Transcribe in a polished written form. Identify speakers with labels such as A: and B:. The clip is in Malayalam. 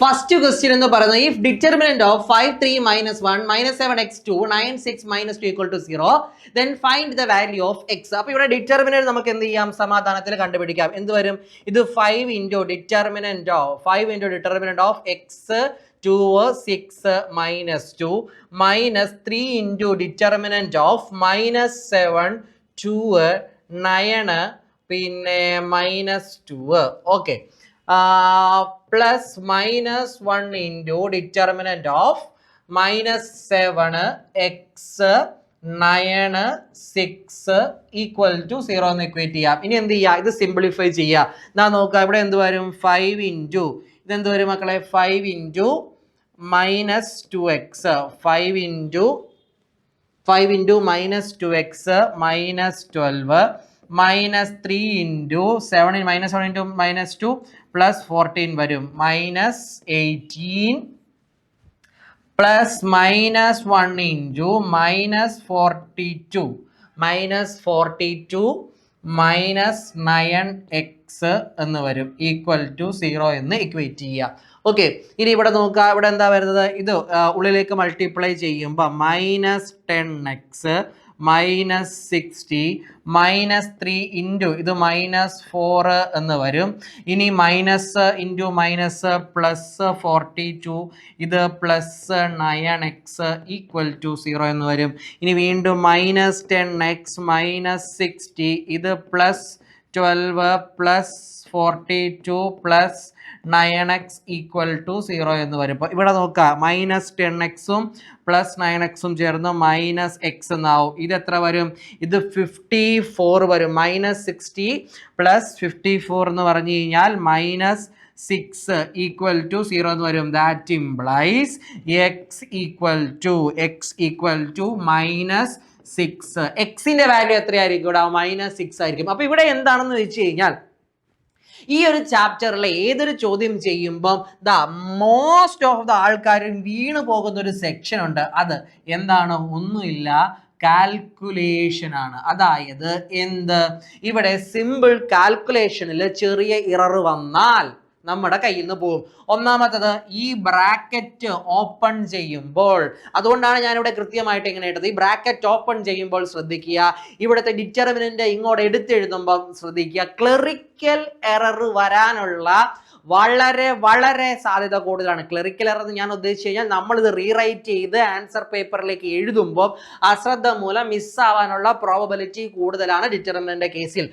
A: First question എന്ന് പറയുന്നത് if determinant of 5 3 minus 1 minus 7 x2 9 6 minus 2 equal to 0 then find the value of x. അപ്പോൾ ഇവിടെ ഡിറ്റർമിനന്റ് നമുക്ക് എന്ത് ചെയ്യാം, സമാധാനത്തിൽ കണ്ടുപിടിക്കാം. എന്ത് വരും, ഇത് 5 into determinant of x 2 6 minus 2 minus 3 into determinant of minus 7 2 9 പിന്നെ minus 2. Okay, plus minus 1 into determinant of minus 7 x 9 6 equal to 0 എന്ന് equate ചെയ്യാം. ഇനി എന്ത് ചെയ്യുക, ഇത് സിംപ്ലിഫൈ ചെയ്യുക. ഞാൻ നോക്കാം, ഇവിടെ എന്ത് വരും, 5 into ഇതെന്ത് വരും മക്കളെ, 5 into minus 2x 5 into minus 2x minus 12 minus 3 into 7 minus 1 into minus 2 plus 14 വരും minus 18 plus minus 1 into minus 42 minus 9x എന്ന് വരും equal to 0 എന്ന് ഇക്വേറ്റ് ചെയ്യുക. ഓക്കെ, ഇനി ഇവിടെ നോക്കുക, ഇവിടെ എന്താ വരുന്നത്, ഇത് ഉള്ളിലേക്ക് മൾട്ടിപ്ലൈ ചെയ്യുമ്പോൾ minus 10x minus 60 minus 3 into ഇത് മൈനസ് 4 എന്ന് വരും. ഇനി മൈനസ് ഇൻറ്റു മൈനസ് പ്ലസ് 42 ഇത് പ്ലസ് 9x ഈക്വൽ ടു 0 എന്ന് വരും. ഇനി വീണ്ടും മൈനസ് 10x മൈനസ് 60 ഇത് plus 12 plus 42 plus 9x equal to 0 എന്ന് വരും. ഇപ്പോൾ ഇവിടെ നോക്കുക, മൈനസ് 10xും പ്ലസ് 9xും ചേർന്ന് മൈനസ് എക്സ് എന്നാവും. ഇത് എത്ര വരും, ഇത് 54 വരും. മൈനസ് 60 പ്ലസ് 54 എന്ന് പറഞ്ഞു കഴിഞ്ഞാൽ മൈനസ് 6 ഈക്വൽ ടു 0 എന്ന് വരും. That implies x equal to minus 6. എക്സിന്റെ വാല്യൂ എത്രയായിരിക്കും, ഇവിടെ മൈനസ് 6 ആയിരിക്കും. അപ്പോൾ ഇവിടെ എന്താണെന്ന് വെച്ച് കഴിഞ്ഞാൽ ഈ ഒരു ചാപ്റ്ററിൽ ഏതൊരു ചോദ്യം ചെയ്യുമ്പം മോസ്റ്റ് ഓഫ് ദ ആൾക്കാരും വീണു പോകുന്ന ഒരു സെക്ഷൻ ഉണ്ട്. അത് എന്താണ്, ഒന്നുമില്ല, കാൽക്കുലേഷൻ ആണ്. അതായത് എന്ത്, ഇവിടെ സിമ്പിൾ കാൽക്കുലേഷനിൽ ചെറിയ ഇറർ വന്നാൽ നമ്മുടെ കയ്യിൽ നിന്ന് പോകും. ഒന്നാമത്തത് ഈ ബ്രാക്കറ്റ് ഓപ്പൺ ചെയ്യുമ്പോൾ, അതുകൊണ്ടാണ് ഞാനിവിടെ കൃത്യമായിട്ട് ഇങ്ങനെ ഇട്ടത്. ഈ ബ്രാക്കറ്റ് ഓപ്പൺ ചെയ്യുമ്പോൾ ശ്രദ്ധിക്കുക, ഇവിടുത്തെ ഡിറ്റർമിനന്റ് ഇങ്ങോട്ട് എടുത്തെഴുതുമ്പോൾ ശ്രദ്ധിക്കുക, ക്ലറിക്കൽ എറർ വരാനുള്ള വളരെ സാധ്യത കൂടുതലാണ്. ക്ലറിക്കൽ എറർ എന്ന് ഞാൻ ഉദ്ദേശിച്ചു കഴിഞ്ഞാൽ നമ്മളിത് റീറൈറ്റ് ചെയ്ത് ആൻസർ പേപ്പറിലേക്ക് എഴുതുമ്പോൾ അശ്രദ്ധ മൂലം മിസ്സാവാനുള്ള പ്രോബബിലിറ്റി കൂടുതലാണ് ഡിറ്റർമിനന്റിന്റെ കേസിൽ.